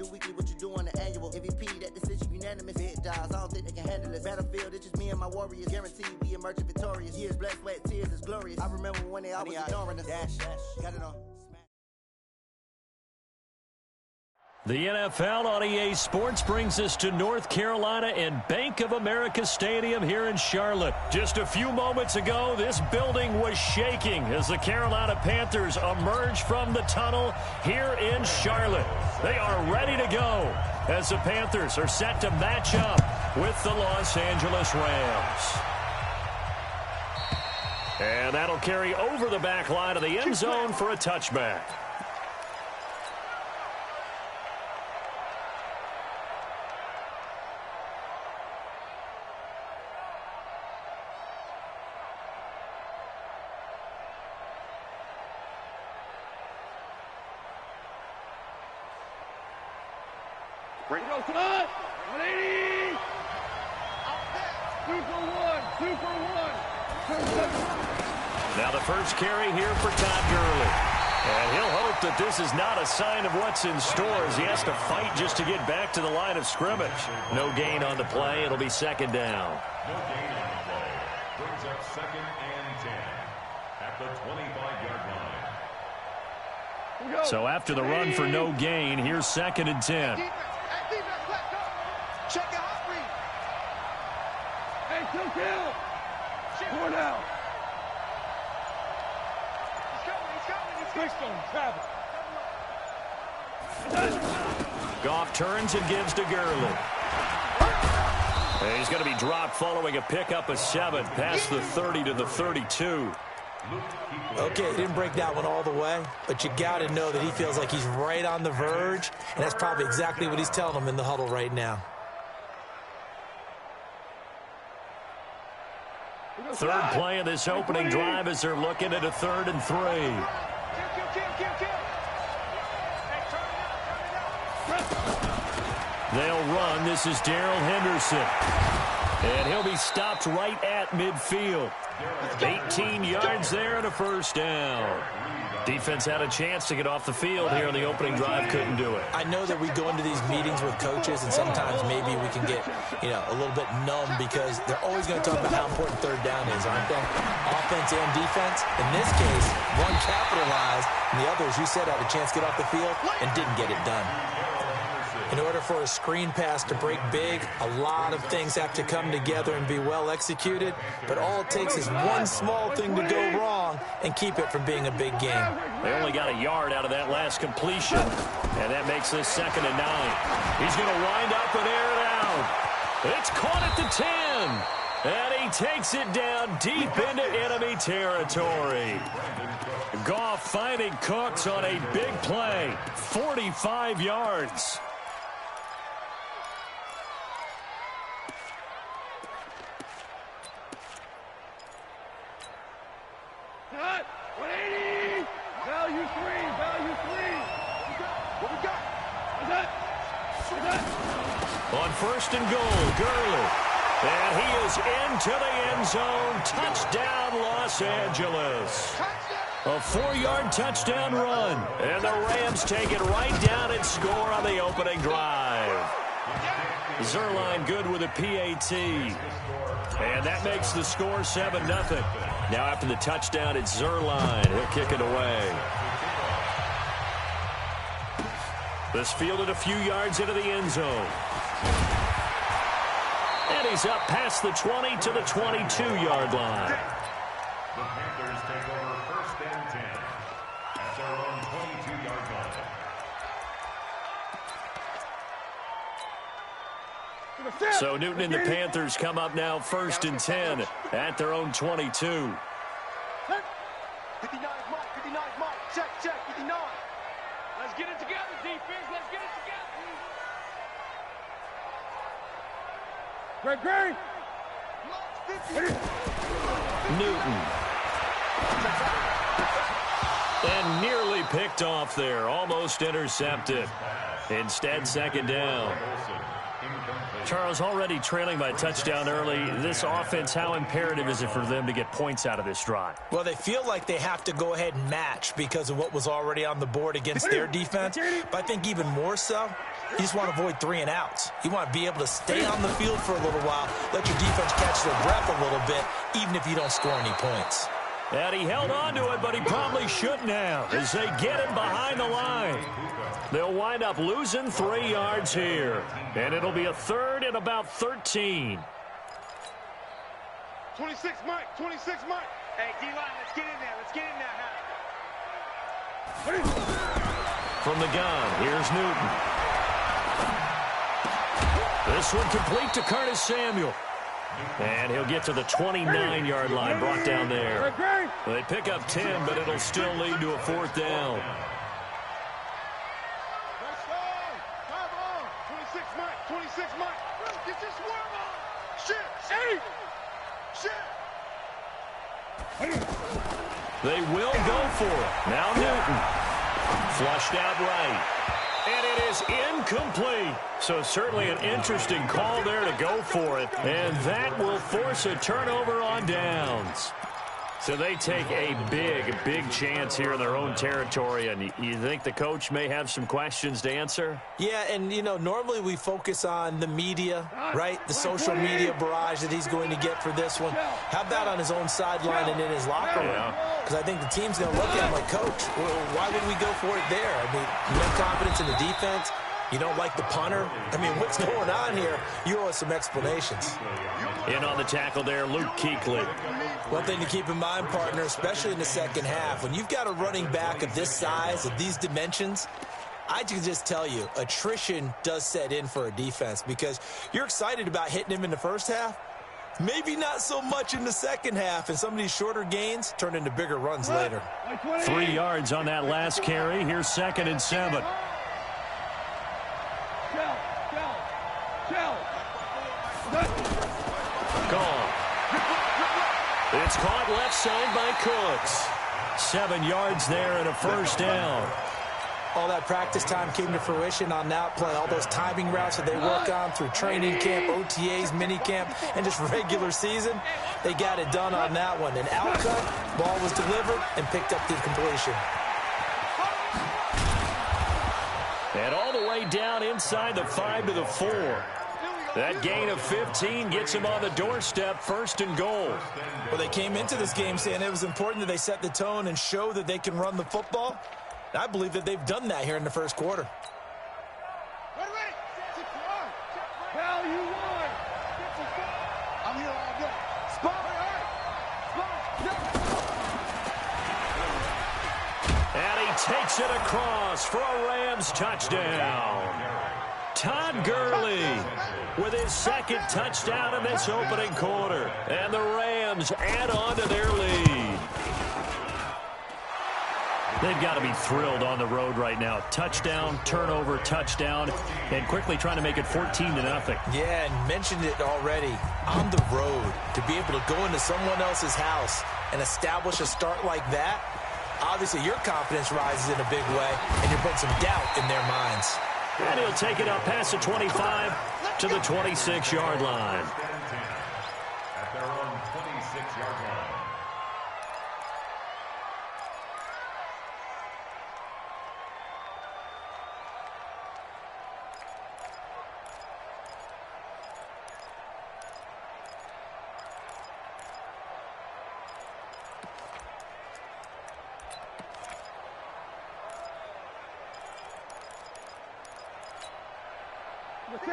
do weekly what you do on the annual. MVP, that decision unanimous. Big jobs, I don't think they can handle this. Battlefield, it's just me and my warriors. Guaranteed we emerge victorious. Years, blood, sweat, tears is glorious. I remember when they always ignoring us. Dash, got it on. The NFL on EA Sports brings us to North Carolina and Bank of America Stadium here in Charlotte. Just a few moments ago, this building was shaking as the Carolina Panthers emerged from the tunnel here in Charlotte. They are ready to go as the Panthers are set to match up with the Los Angeles Rams. And that'll carry over the back line of the end zone for a touchback. Bring it up. 180. Super one. Now the first carry here for Todd Gurley. And he'll hope that this is not a sign of what's in store as he has to fight just to get back to the line of scrimmage. No gain on the play. It'll be second down. No gain on the play. Brings up 2nd and 10 at the 25-yard line. So after the run for no gain, here's 2nd and 10. Check it out, read. Hey, kill. 4 down. He's coming. Goff turns and gives to Gurley. And he's going to be dropped following a pickup of 7 past the 30 to the 32. Okay, he didn't break that one all the way, but you got to know that he feels like he's right on the verge, and that's probably exactly what he's telling him in the huddle right now. Third play of this opening drive as they're looking at a 3rd and 3. They'll run. This is Darrell Henderson. And he'll be stopped right at midfield. 18 yards there and a first down. Defense had a chance to get off the field here on the opening drive, couldn't do it. I know that we go into these meetings with coaches, and sometimes maybe we can get, a little bit numb because they're always going to talk about how important third down is, aren't they? Offense and defense. In this case, one capitalized, and the other, as you said, had a chance to get off the field and didn't get it done. In order for a screen pass to break big, a lot of things have to come together and be well executed, but all it takes is one small thing to go wrong and keep it from being a big game. They only got a yard out of that last completion, and that makes this 2nd and 9. He's going to wind up and air it out. It's caught at the 10, and he takes it down deep into enemy territory. Goff finding Cooks on a big play, 45 yards. Cut. 180. Value 3. What we got? What's that? On 1st and goal, Gurley. And he is into the end zone. Touchdown, Los Angeles. A 4-yard touchdown run. And the Rams take it right down and score on the opening drive. Zerline good with a PAT. And that makes the score 7-0. Now after the touchdown, it's Zerline. He'll kick it away. This fielded a few yards into the end zone. And he's up past the 20 to the 22-yard line. The Panthers take over 1st and 10 at their own 22-yard line. So Newton and the Panthers come up now 1st and 10 at their own 22. 59 mark. Check. 59. Let's get it together, defense. Let's get it together. Great. Newton. And nearly picked off there. Almost intercepted. Instead, 2nd down. Charles, already trailing by a touchdown early. This offense, how imperative is it for them to get points out of this drive? Well, they feel like they have to go ahead and match because of what was already on the board against their defense. But I think even more so, you just want to avoid 3 and outs. You want to be able to stay on the field for a little while, let your defense catch their breath a little bit, even if you don't score any points. And he held on to it, but he probably shouldn't have as they get him behind the line. They'll wind up losing 3 yards here, and it'll be a 3rd and about 13. 26, Mike. 26, Mike. Hey, D-line, let's get in there. Let's get in there now. From the gun, here's Newton. This one complete to Curtis Samuel. And he'll get to the 29-yard line, brought down there. They pick up 10, but it'll still lead to a 4th down. 26, Mike. 26, Mike. Get this worm on. Shit. They will go for it. Now Newton. Flushed out right. And it is incomplete. So certainly an interesting call there to go for it. And that will force a turnover on downs. So they take a big chance here in their own territory. And you think the coach may have some questions to answer? Yeah, and, you know, normally we focus on the media, right? The social media barrage that he's going to get for this one. How about on his own sideline and in his locker room? Because I think the team's going to look at him like, Coach, why would we go for it there? I mean, you have confidence in the defense. You don't like the punter? I mean, what's going on here? You owe us some explanations. In on the tackle there, Luke Kuechly. One thing to keep in mind, partner, especially in the second half, when you've got a running back of this size, of these dimensions, I can just tell you, attrition does set in for a defense because you're excited about hitting him in the first half. Maybe not so much in the second half, and some of these shorter gains turn into bigger runs later. 3 yards on that last carry. Here's 2nd and 7. Gone. It's caught left side by Cooks. 7 yards there and a 1st down. All that practice time came to fruition on that play. All those timing routes that they work on through training camp, OTAs, minicamp, and just regular season, they got it done on that one. An outcut, ball was delivered, and picked up the completion. And all the way down inside the 5 to the 4. That gain of 15 gets him on the doorstep, 1st and goal. Well, they came into this game saying it was important that they set the tone and show that they can run the football. I believe that they've done that here in the first quarter. Hell, you won. I'm here all day. Spot. And he takes it across for a Rams touchdown. Todd Gurley with his 2nd touchdown in this opening quarter. And the Rams add on to their lead. They've got to be thrilled on the road right now. Touchdown, turnover, touchdown, and quickly trying to make it 14-0. Yeah, and mentioned it already. On the road, to be able to go into someone else's house and establish a start like that, obviously your confidence rises in a big way, and you put some doubt in their minds. And he'll take it up past the 25 to the 26-yard line. At their own 26-yard line.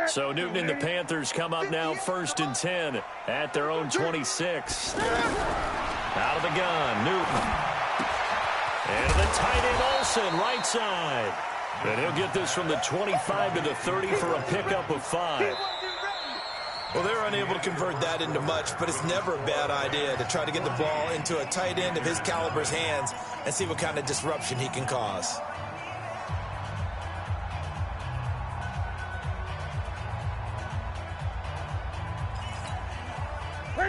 So Newton and the Panthers come up now 1st and 10 at their own 26. Out of the gun, Newton. And the tight end Olsen, right side. And he'll get this from the 25 to the 30 for a pickup of 5. Well, they're unable to convert that into much, but it's never a bad idea to try to get the ball into a tight end of his caliber's hands and see what kind of disruption he can cause.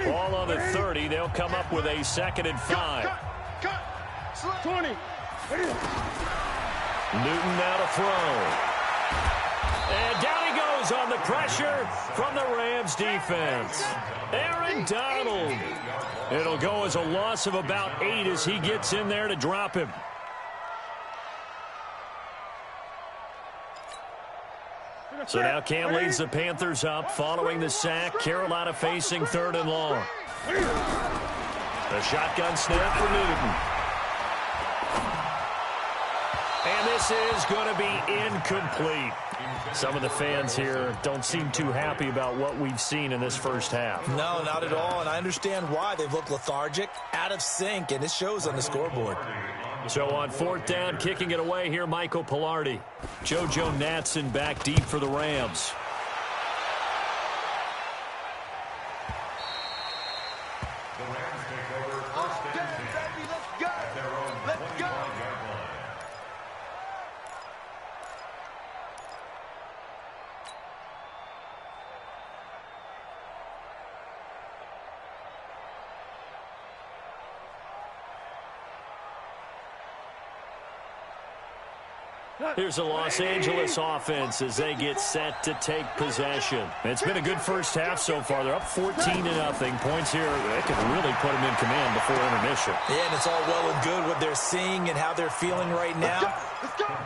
Ball on the 30. They'll come up with a 2nd and 5. Cut. 20. Newton now to throw. And down he goes on the pressure from the Rams defense. Aaron Donald. It'll go as a loss of about 8 as he gets in there to drop him. So now Cam leads the Panthers up following the sack. Carolina facing 3rd and long. A shotgun snap for Newton. And this is going to be incomplete. Some of the fans here don't seem too happy about what we've seen in this first half. No, not at all, and I understand why. They've looked lethargic, out of sync, and it shows on the scoreboard. So on 4th down, kicking it away here, Michael Pilardi. JoJo Natson back deep for the Rams. The Rams take over 1st and 10 at their own 21-yard line. Here's the Los Angeles offense as they get set to take possession. It's been a good first half so far. They're up 14-0. Points here, they could really put them in command before intermission. Yeah, and it's all well and good what they're seeing and how they're feeling right now.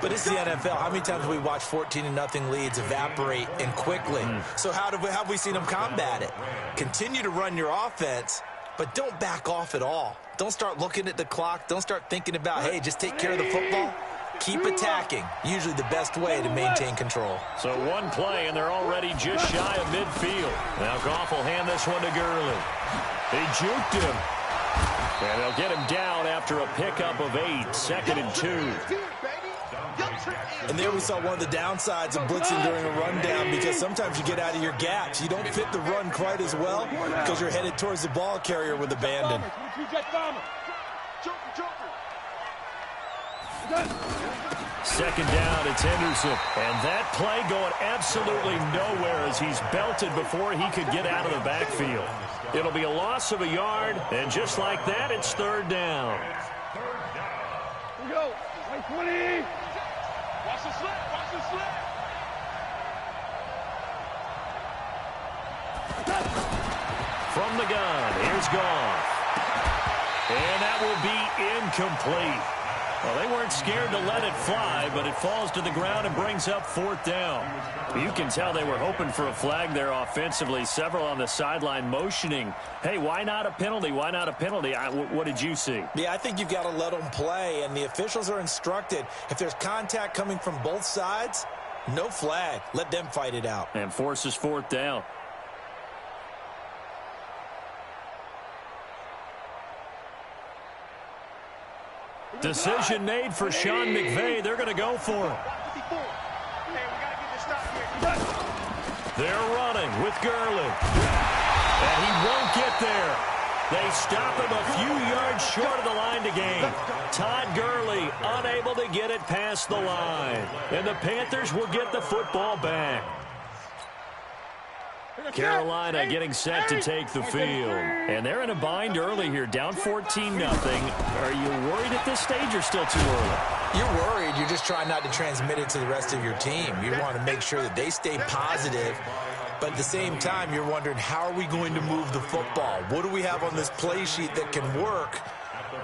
But it's the NFL. How many times have we watched 14-0 leads evaporate and quickly? So how have we seen them combat it? Continue to run your offense, but don't back off at all. Don't start looking at the clock. Don't start thinking about, hey, just take care of the football. Keep attacking. Usually the best way to maintain control. So one play, and they're already just shy of midfield. Now Goff will hand this one to Gurley. They juked him. And they'll get him down after a pickup of 8, 2nd and 2. And there we saw one of the downsides of blitzing during a rundown, because sometimes you get out of your gaps. You don't fit the run quite as well because you're headed towards the ball carrier with abandon. 2nd down, it's Henderson. And that play going absolutely nowhere as he's belted before he could get out of the backfield. It'll be a loss of a yard, and just like that, it's 3rd down. Here we go. 20. Watch the slip. Watch the slip. From the gun, here's Goff. And that will be incomplete. Well, they weren't scared to let it fly, but it falls to the ground and brings up 4th down. You can tell they were hoping for a flag there offensively. Several on the sideline motioning, hey, why not a penalty? Why not a penalty? What did you see? Yeah, I think you've got to let them play, and the officials are instructed, if there's contact coming from both sides, no flag. Let them fight it out. And forces 4th down. Decision made for Sean McVay. They're going to go for it. They're running with Gurley. And he won't get there. They stop him a few yards short of the line to gain. Todd Gurley unable to get it past the line. And the Panthers will get the football back. Carolina getting set to take the field. And they're in a bind early here, down 14-0. Are you worried at this stage or still too early? You're worried. You're just trying not to transmit it to the rest of your team. You want to make sure that they stay positive. But at the same time, you're wondering, how are we going to move the football? What do we have on this play sheet that can work?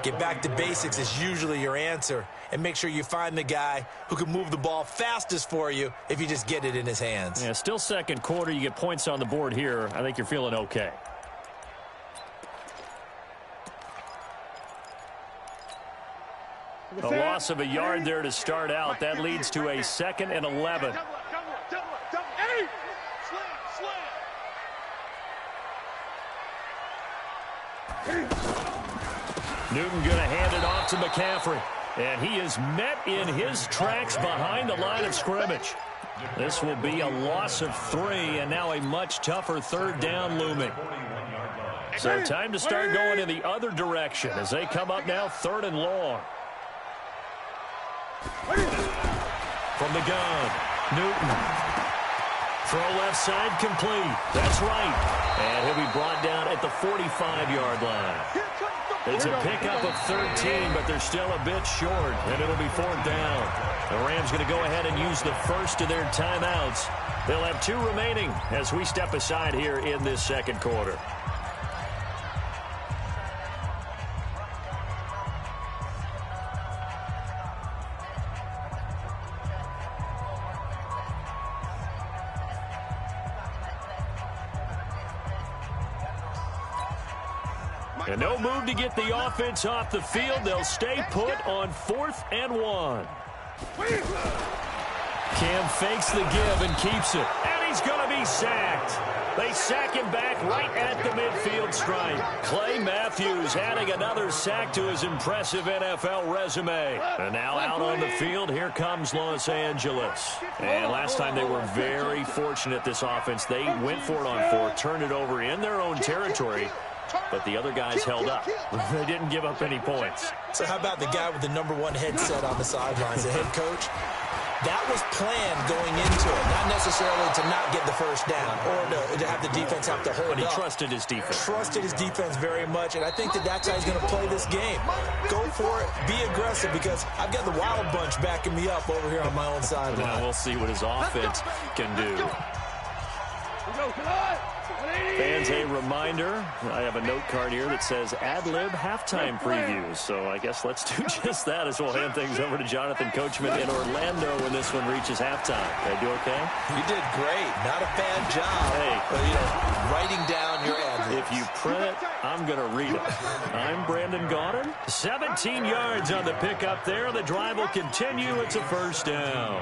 Get back to basics is usually your answer. And make sure you find the guy who can move the ball fastest for you if you just get it in his hands. Yeah, still 2nd quarter. You get points on the board here. I think you're feeling okay. A loss of a yard there to start out. That leads to a 2nd and 11. Newton going to hand it off to McCaffrey. And he is met in his tracks behind the line of scrimmage. This will be a loss of 3, and now a much tougher 3rd down looming. So time to start going in the other direction as they come up now 3rd and long. From the gun, Newton. Throw left side complete. That's right. And he'll be brought down at the 45-yard line. It's a pickup of 13, but they're still a bit short, and it'll be 4th down. The Rams going to go ahead and use the first of their timeouts. They'll have 2 remaining as we step aside here in this 2nd quarter. And no move to get the offense off the field. They'll stay put on 4th and 1. Cam fakes the give and keeps it. And he's going to be sacked. They sack him back right at the midfield stripe. Clay Matthews adding another sack to his impressive NFL resume. And now out on the field, here comes Los Angeles. And last time they were very fortunate, this offense. They went for it on 4, turned it over in their own territory, but the other guys held up. They didn't give up any points. So how about the guy with the #1 headset on the sidelines, the head coach? That was planned going into it, not necessarily to not get the first down or to have the defense have to hold up. But he trusted his defense. Trusted his defense very much, and I think that's how he's going to play this game. Go for it, be aggressive, because I've got the Wild Bunch backing me up over here on my own sideline. Now we'll see what his offense can do. Fans, a reminder, I have a note card here that says ad-lib halftime previews. So I guess let's do just that as we'll hand things over to Jonathan Coachman in Orlando when this one reaches halftime. Did I do okay? You did great. Not a bad job. Hey, writing down your ad-libs. If you print it, I'm going to read it. I'm Brandon Gaudin. 17 yards on the pickup there. The drive will continue. It's a first down.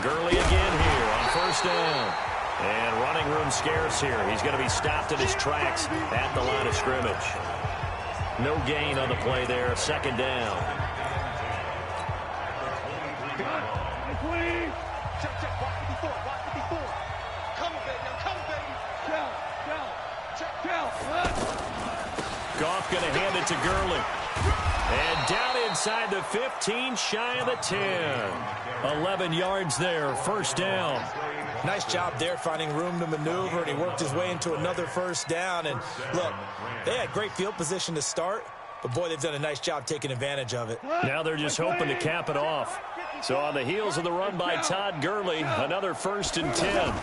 Gurley again here on first down. And running room scarce here. He's going to be stopped in his tracks at the line of scrimmage. No gain on the play there. Second down. Goff going to hand it to Gurley. And down inside the 15, shy of the 10. 11 yards there, first down. Nice job there finding room to maneuver, and he worked his way into another first down. And look, they had great field position to start, but boy, they've done a nice job taking advantage of it. Now they're just hoping to cap it off. So on the heels of the run by Todd Gurley, another 1st and 10.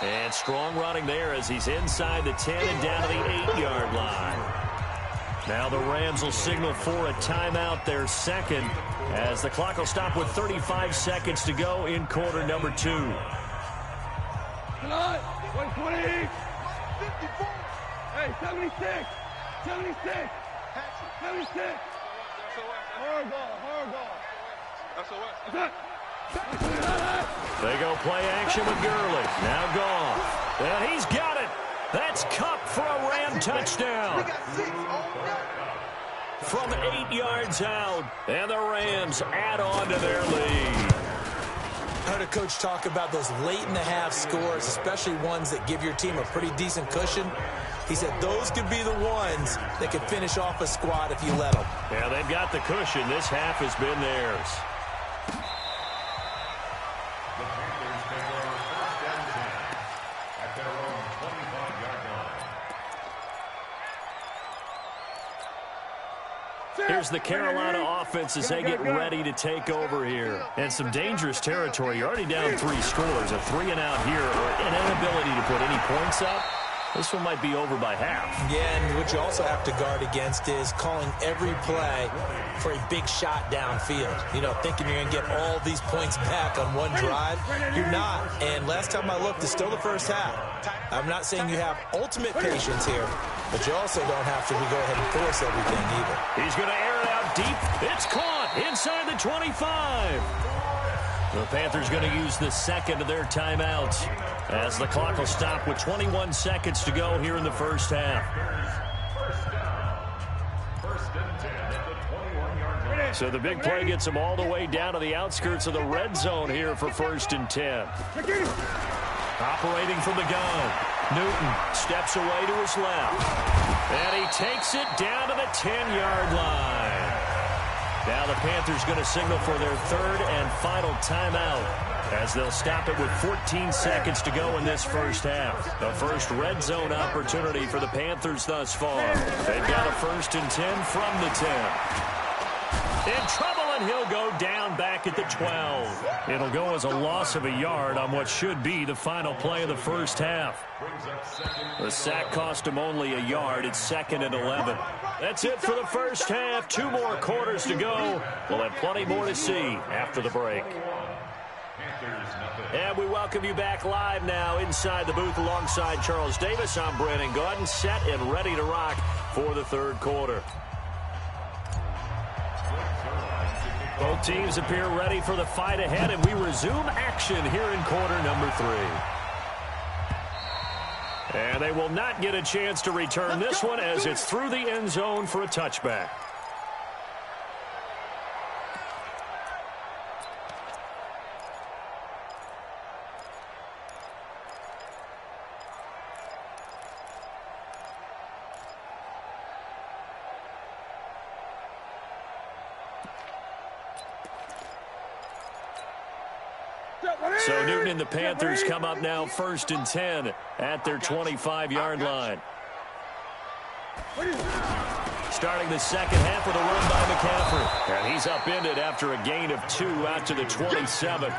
And strong running there as he's inside the 10 and down to the 8-yard line. Now the Rams will signal for a timeout, their second, as the clock will stop with 35 seconds to go in quarter number 2. 120. Hey, 76. 76. 76. Hard ball. SOS. They go play action with Gurley. Now Goff. And he's got it. That's Kupp for a Ram touchdown. From 8 yards out. And the Rams add on to their lead. I heard a coach talk about those late-in-the-half scores, especially ones that give your team a pretty decent cushion. He said those could be the ones that could finish off a squad if you let them. Yeah, they've got the cushion. This half has been theirs. Here's the Carolina offense as they get ready to take over here. And some dangerous territory. You're already down 3 scores. A 3-and-out here, or an inability to put any points up. This one might be over by half. Yeah, and what you also have to guard against is calling every play for a big shot downfield. You know, thinking you're going to get all these points back on one drive. You're not. And last time I looked, it's still the first half. I'm not saying you have ultimate patience here, but you also don't have to go ahead and force everything either. He's going to air it out deep. It's caught inside the 25. The Panthers going to use the second of their timeouts as the clock will stop with 21 seconds to go here in the first half. So the big play gets them all the way down to the outskirts of the red zone here for 1st and 10. Operating from the gun. Newton steps away to his left. And he takes it down to the 10-yard line. Now the Panthers going to signal for their 3rd and final timeout as they'll stop it with 14 seconds to go in this first half. The first red zone opportunity for the Panthers thus far. They've got a 1st and 10 from the 10. In trouble and he'll go down back at the 12. It'll go as a loss of a yard on what should be the final play of the first half. The sack cost him only a yard. It's 2nd and 11. That's it for the first half. 2 more quarters to go. We'll have plenty more to see after the break. And we welcome you back live now inside the booth alongside Charles Davis. I'm Brandon Gaudin, set and ready to rock for the third quarter. Both teams appear ready for the fight ahead, and we resume action here in quarter number 3. And they will not get a chance to return this one as it's through the end zone for a touchback. So Newton and the Panthers come up now 1st and 10 at their 25-yard line. Starting the second half with a run by McCaffrey. And he's upended after a gain of 2 out to the 27.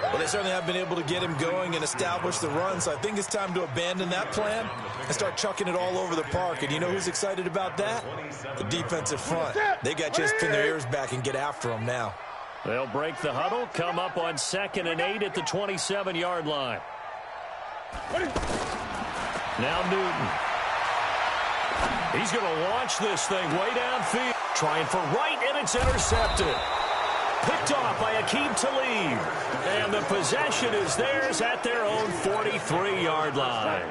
Well, they certainly have been able to get him going and establish the run, so I think it's time to abandon that plan and start chucking it all over the park. And you know who's excited about that? The defensive front. They got to just pin their ears back and get after him now. They'll break the huddle, come up on 2nd and 8 at the 27-yard line. Now Newton. He's going to launch this thing way downfield. Trying for right, and it's intercepted. Picked off by Aqib Talib. And the possession is theirs at their own 43-yard line.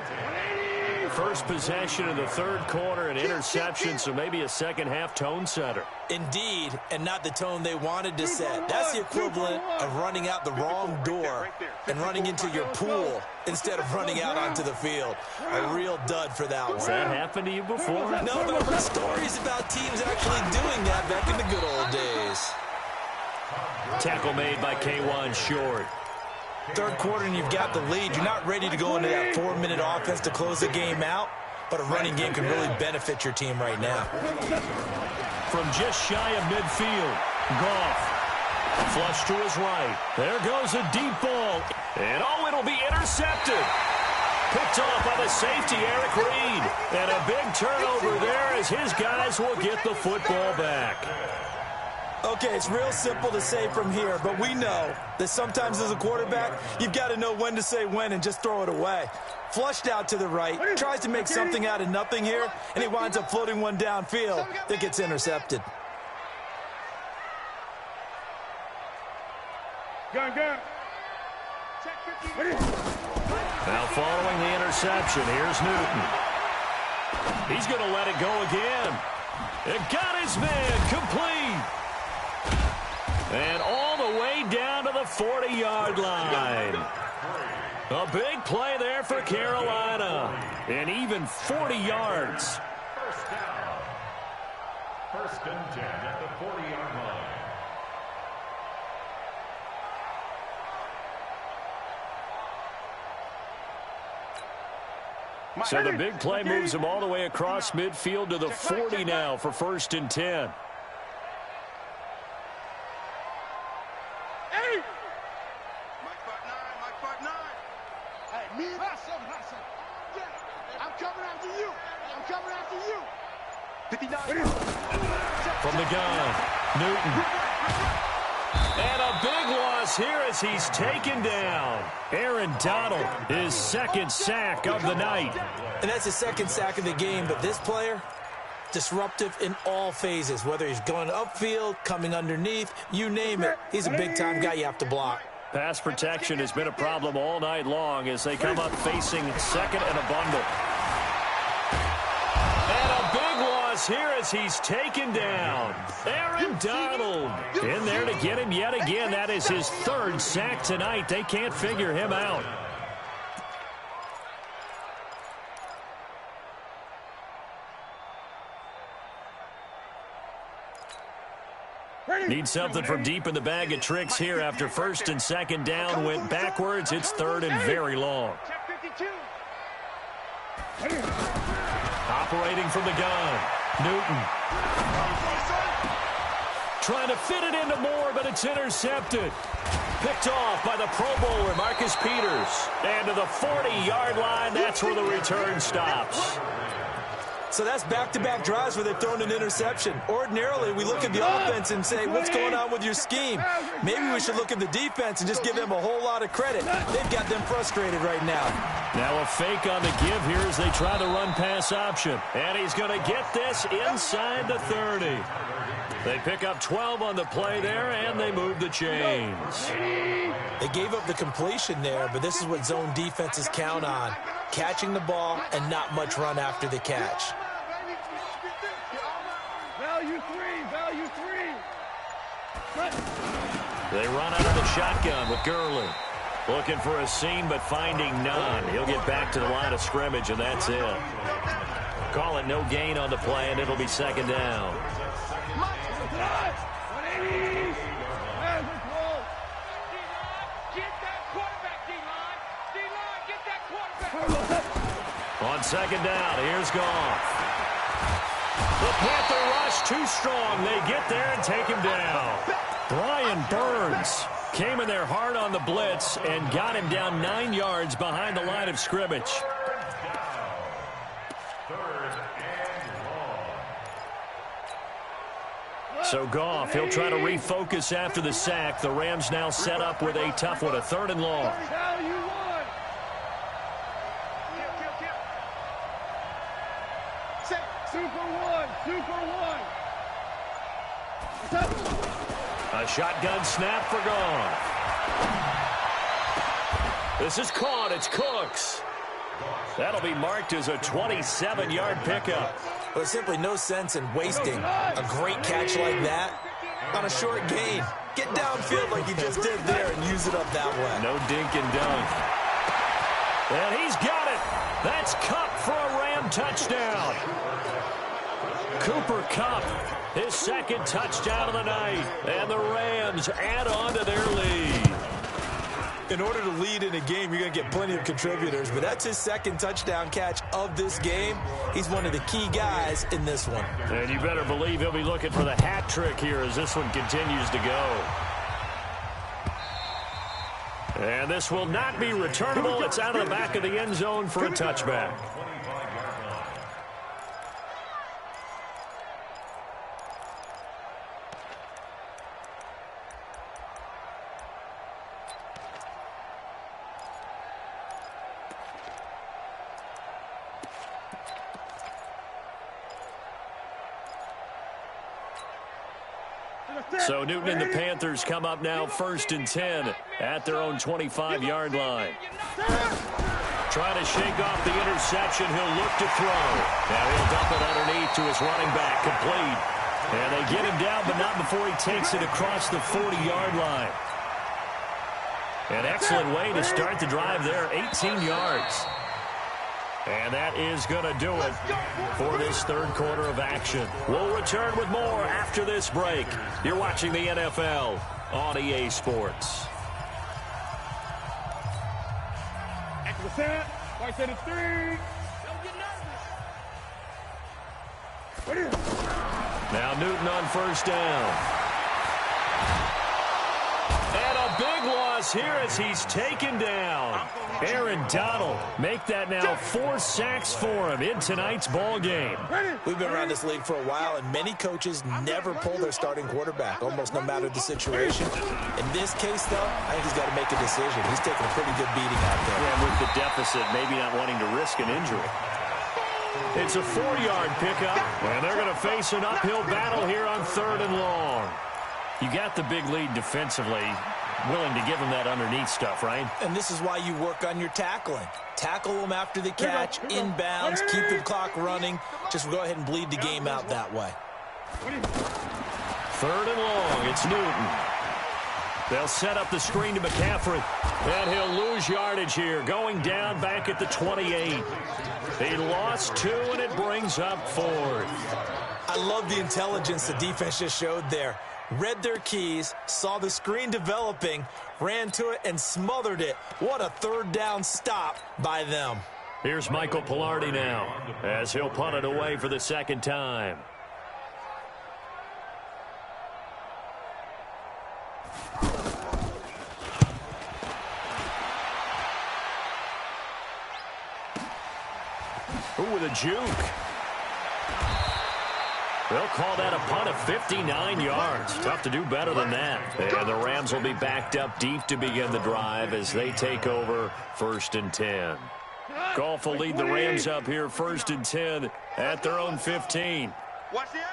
First possession of the third quarter, an interception, so maybe a second-half tone setter. Indeed, and not the tone they wanted to set. That's the equivalent of running out the wrong door and running into your pool instead of running out onto the field. A real dud for that one. Has that happened to you before? No, but I've heard stories about teams actually doing that back in the good old days. Tackle made by K'Wan Short. Third quarter and you've got the lead. You're not ready to go into that 4-minute offense to close the game out, but a running game can really benefit your team right now. From just shy of midfield, Goff. Flush to his right. There goes a deep ball. And oh, it'll be intercepted. Picked off by the safety, Eric Reed. And a big turnover there as his guys will get the football back. Okay, it's real simple to say from here, but we know that sometimes as a quarterback, you've got to know when to say when and just throw it away. Flushed out to the right, tries to make something out of nothing here, and he winds up floating one downfield that gets intercepted. Gun. Now following the interception, here's Newton. He's going to let it go again. It got his man complete. And all the way down to the 40-yard line. A big play there for Carolina. And even 40 yards. First down. 1st and 10 at the 40-yard line. So the big play moves him all the way across midfield to the 40 now for 1st and 10. From the gun, Newton. And a big loss here as he's taken down. Aaron Donald, his 2nd sack of the night. And that's his 2nd sack of the game, but this player, disruptive in all phases, whether he's going upfield, coming underneath, you name it. He's a big-time guy you have to block. Pass protection has been a problem all night long as they come up facing 2nd and a bundle. And a big loss here as he's taken down. Aaron Donald in there to get him yet again. That is his 3rd sack tonight. They can't figure him out. Need something from deep in the bag of tricks here after 1st and 2nd down went backwards. It's 3rd and very long. Operating from the gun, Newton. trying to fit it into Moore, but it's intercepted. Picked off by the Pro Bowler, Marcus Peters. And to the 40-yard line, that's where the return stops. So that's back-to-back drives where they've thrown an interception. Ordinarily, we look at the offense and say, what's going on with your scheme? Maybe we should look at the defense and just give them a whole lot of credit. They've got them frustrated right now. Now a fake on the give here as they try the run-pass option. And he's going to get this inside the 30. They pick up 12 on the play there, and they move the chains. They gave up the completion there, but this is what zone defenses count on. Catching the ball and not much run after the catch. Value three. They run out of the shotgun with Gurley. Looking for a seam, but finding none. He'll get back to the line of scrimmage, and that's it. Call it no gain on the play, and it'll be second down. On second down, here's Goff. The Panther rush too strong. They get there and take him down. Brian Burns came in there hard on the blitz and got him down 9 yards behind the line of scrimmage. So Goff, he'll try to refocus after the sack. The Rams now set up with a tough one, a 3rd and long. Super one. A shotgun snap for Goff. This is caught. It's Cooks. That'll be marked as a 27-yard pickup. Well, there's simply no sense in wasting a great catch like that on a short gain. Get downfield like you just did there and use it up that way. No dink and dunk. And he's got it. That's Kupp for a Ram touchdown. Cooper Kupp, his 2nd touchdown of the night. And the Rams add on to their lead. In order to lead in a game, you're going to get plenty of contributors, but that's his 2nd touchdown catch of this game. He's one of the key guys in this one. And you better believe he'll be looking for the hat trick here as this one continues to go. And this will not be returnable. It's out of the back of the end zone for a touchback. So Newton and the Panthers come up now 1st and 10 at their own 25-yard line. Trying to shake off the interception. He'll look to throw. Now he'll dump it underneath to his running back. Complete. And they get him down, but not before he takes it across the 40-yard line. An excellent way to start the drive there. 18 yards. And that is going to do it for this 3rd quarter of action. We'll return with more after this break. You're watching the NFL on EA Sports. After the set, right set of 3. Don't get nervous. Now Newton on 1st down. And a big loss here as he's taken down. Aaron Donald make that now 4 sacks for him in tonight's ball game. We've been around this league for a while, and many coaches never pull their starting quarterback, almost no matter the situation. In this case, though, I think he's got to make a decision. He's taking a pretty good beating out there. And with the deficit, maybe not wanting to risk an injury. It's a 4-yard pickup, and they're going to face an uphill battle here on 3rd and long. You got the big lead defensively, willing to give them that underneath stuff, right? And this is why you work on your tackling. Tackle them after the catch, inbounds, keep the clock running. Just go ahead and bleed the game out that way. 3rd and long, it's Newton. They'll set up the screen to McCaffrey, and he'll lose yardage here, going down back at the 28. He lost 2, and it brings up 4th. I love the intelligence the defense just showed there. Read their keys, saw the screen developing, ran to it, and smothered it. What a 3rd down stop by them. Here's Michael Pilardi now as he'll punt it away for the 2nd time. Ooh, with a juke. They'll call that a punt of 59 yards. Tough to do better than that. And the Rams will be backed up deep to begin the drive as they take over 1st and 10. Goff will lead the Rams up here 1st and 10 at their own 15. Watch the edge.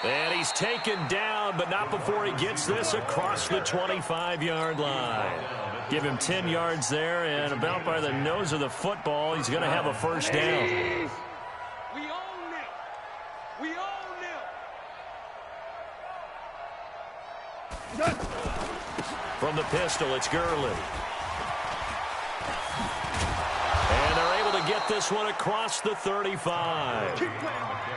And he's taken down, but not before he gets this across the 25-yard line. Give him 10 yards there, and about by the nose of the football, he's going to have a first down. We own it. We own it. From the pistol, it's Gurley. And they're able to get this one across the 35.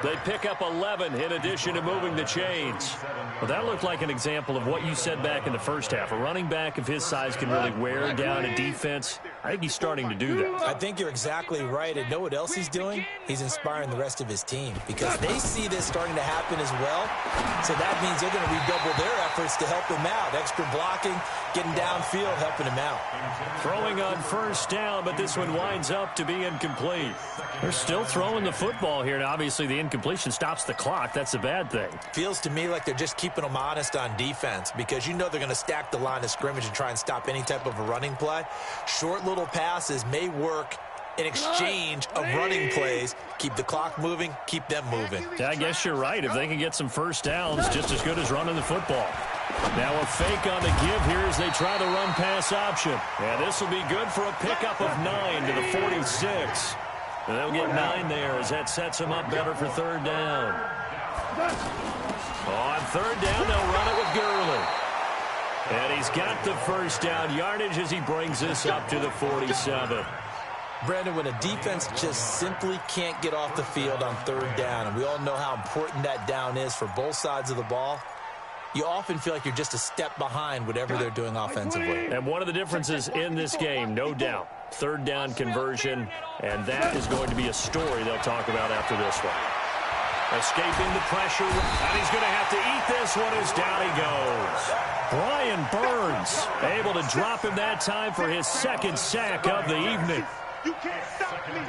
They pick up 11 in addition to moving the chains. Well, that looked like an example of what you said back in the first half. A running back of his size can really wear down a defense. I think he's starting to do that. I think you're exactly right. And know what else he's doing? He's inspiring the rest of his team because they see this starting to happen as well. So that means they're going to redouble their efforts to help him out. Extra blocking, getting downfield, helping him out. Throwing on first down, but this one winds up to be incomplete. They're still throwing the football here, and obviously the incompletion stops the clock. That's a bad thing. Feels to me like they're just keeping them honest on defense because you know they're going to stack the line of scrimmage and try and stop any type of a running play. Short little passes may work in exchange of running plays. Keep the clock moving, keep them moving. Yeah, I guess you're right. If they can get some first downs, just as good as running the football. Now a fake on the give here as they try the run-pass option. And this will be good for a pickup of 9 to the 46. And they'll get 9 there as that sets them up better for 3rd down. On 3rd down, they'll run it with Gurley. And he's got the first down yardage as he brings this up to the 47. Brandon, when a defense just simply can't get off the field on 3rd down, and we all know how important that down is for both sides of the ball, you often feel like you're just a step behind whatever they're doing offensively. And one of the differences in this game, no doubt, 3rd down conversion, and that is going to be a story they'll talk about after this one. Escaping the pressure, and he's going to have to eat this one as down he goes. Brian Burns able to drop him that time for his 2nd sack of the evening. You can't stop me.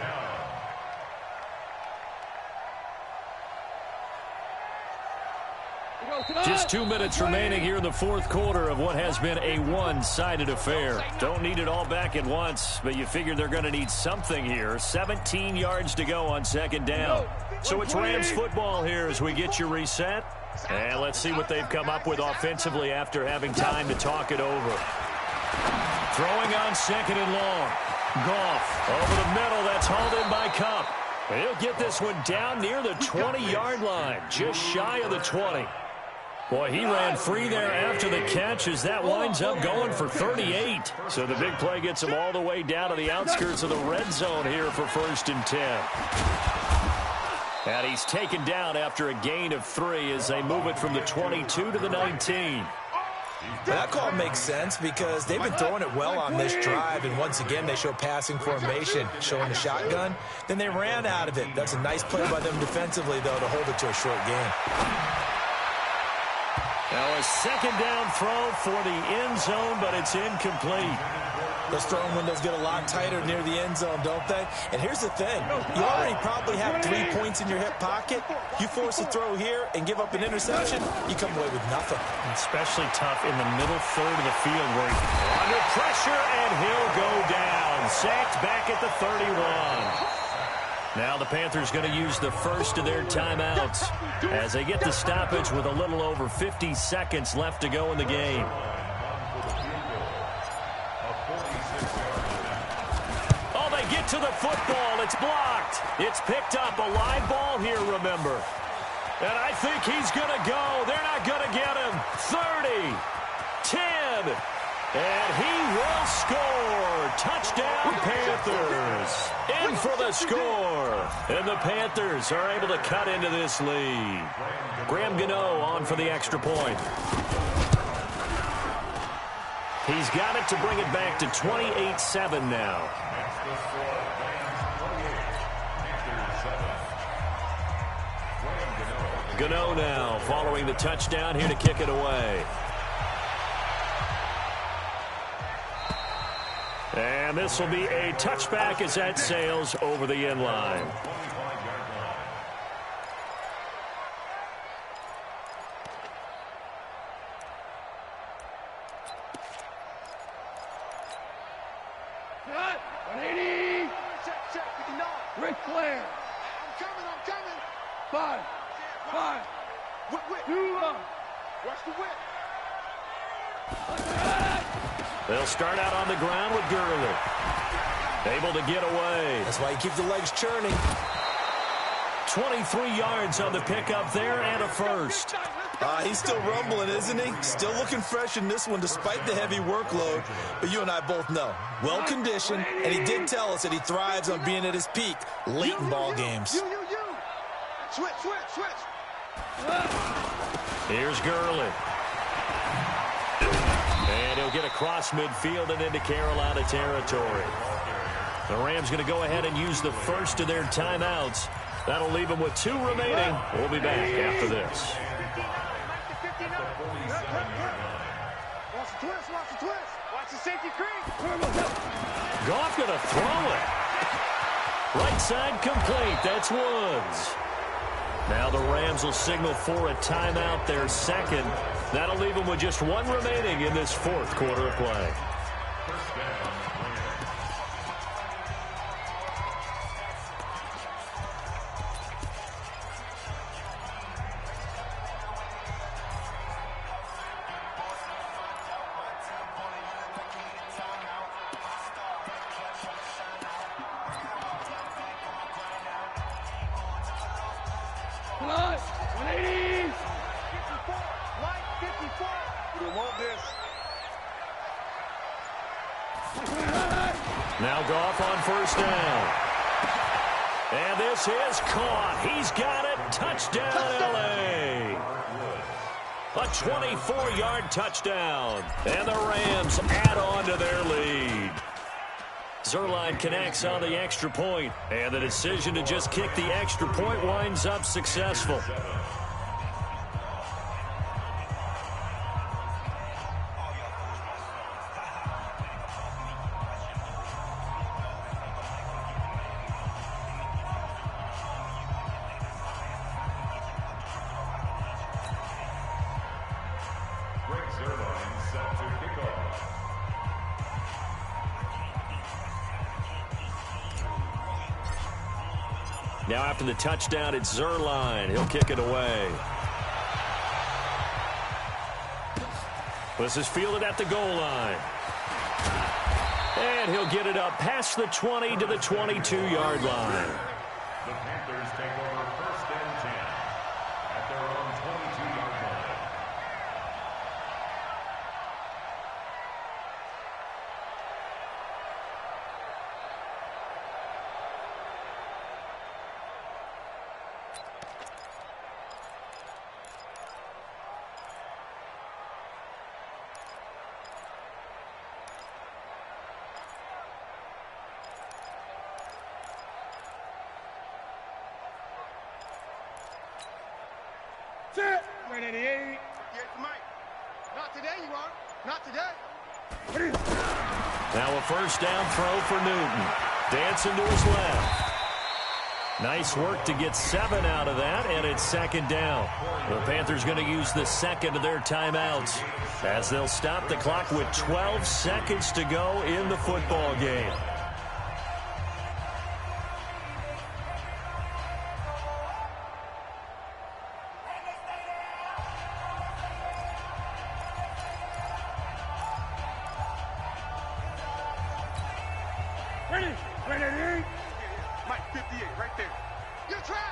Just 2 minutes remaining here in the 4th quarter of what has been a one-sided affair. Don't need it all back at once, but you figure they're going to need something here. 17 yards to go on 2nd down. So it's Rams football here as we get you reset. And let's see what they've come up with offensively after having time to talk it over. Throwing on 2nd and long. Goff over the middle. That's hauled in by Kupp. He'll get this one down near the 20-yard line, just shy of the 20. Boy, he ran free there after the catch as that winds up going for 38. So the big play gets him all the way down to the outskirts of the red zone here for 1st and 10. And he's taken down after a gain of 3 as they move it from the 22 to the 19. That call makes sense because they've been throwing it well on this drive, and once again they show passing formation, showing the shotgun. Then they ran out of it. That's a nice play by them defensively, though, to hold it to a short gain. Now a 2nd down throw for the end zone, but it's incomplete. Those throwing windows get a lot tighter near the end zone, don't they? And here's the thing. You already probably have 3 points in your hip pocket. You force a throw here and give up an interception, you come away with nothing. Especially tough in the middle third of the field where he's under pressure, and he'll go down. Sacked back at the 31. Now the Panthers going to use the first of their timeouts as they get the stoppage with a little over 50 seconds left to go in the game. Oh, they get to the football. It's blocked. It's picked up. A live ball here, remember. And I think he's going to go. They're not going to get him. 30, 10, and he will score. Touchdown, Panthers. In for the score. And the Panthers are able to cut into this lead. Graham Gano on for the extra point. He's got it to bring it back to 28-7 now. Gano now following the touchdown here to kick it away. And this will be a touchback as that sails over the end line. Cut. 180. Check. 59. Ric Flair. I'm coming. 5. Whip. 2. Watch the whip. They'll start out on the ground with Gurley. Able to get away. That's why you keep the legs churning. 23 yards on the pickup there and a first. He's still rumbling, isn't he? Still looking fresh in this one despite the heavy workload. But you and I both know, well-conditioned, and he did tell us that he thrives on being at his peak late in ball games. Switch. Here's Gurley. And he'll get across midfield and into Carolina territory. The Rams going to go ahead and use the first of their timeouts. That'll leave them with 2 remaining. We'll be back after this. Watch the twist. Watch the safety creep. Goff going to throw it. Right side complete. That's Woods. Now the Rams will signal for a timeout, their second. That'll leave them with just 1 remaining in this 4th quarter of play. Come on. 180. 54. Light 54. We want this. Now Goff on first down. And this is caught. He's got it. Touchdown, L.A. A 24-yard touchdown. And the Rams add on to their lead. Zerline connects on the extra point, and the decision to just kick the extra point winds up successful. Set to kick off. Now after the touchdown, it's Zerline. He'll kick it away. This is fielded at the goal line. And he'll get it up past the 20 to the 22-yard line. The Panthers take over 1st and 10 at their own 22-yard line. Set. 188. Get the mic. Not today, you are. Not today. Now a first down throw for Newton. Dancing to his left. Nice work to get 7 out of that, and it's 2nd down. The Panthers going to use the second of their timeouts as they'll stop the clock with 12 seconds to go in the football game. Ready. 188. Mike, 58, right there. You're trash.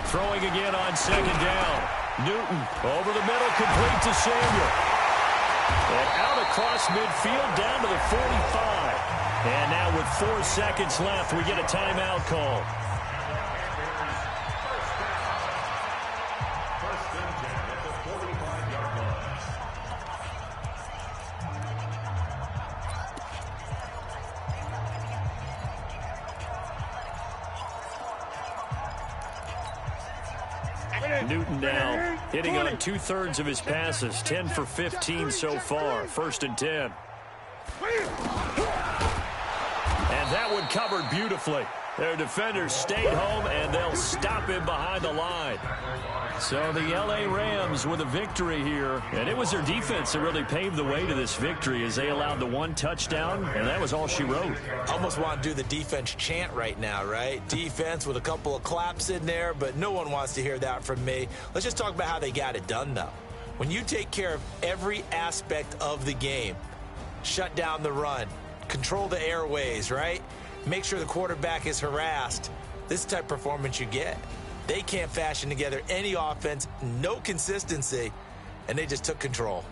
Throwing again on 2nd down. Newton over the middle, complete to Samuel. And out across midfield down to the 45. And now with 4 seconds left, we get a timeout call. First and 10 at the 45-yard line. Newton now hitting on 2/3 of his passes, 10 for 15 so far. 1st and 10. And that one covered beautifully. Their defenders stayed home, and they'll stop him behind the line. So the L.A. Rams with a victory here, and it was their defense that really paved the way to this victory as they allowed the 1 touchdown, and that was all she wrote. Almost want to do the defense chant right now, right? Defense with a couple of claps in there, but no one wants to hear that from me. Let's just talk about how they got it done, though. When you take care of every aspect of the game, shut down the run, control the airways, right? Make sure the quarterback is harassed. This type of performance you get. They can't fashion together any offense, no consistency, and they just took control.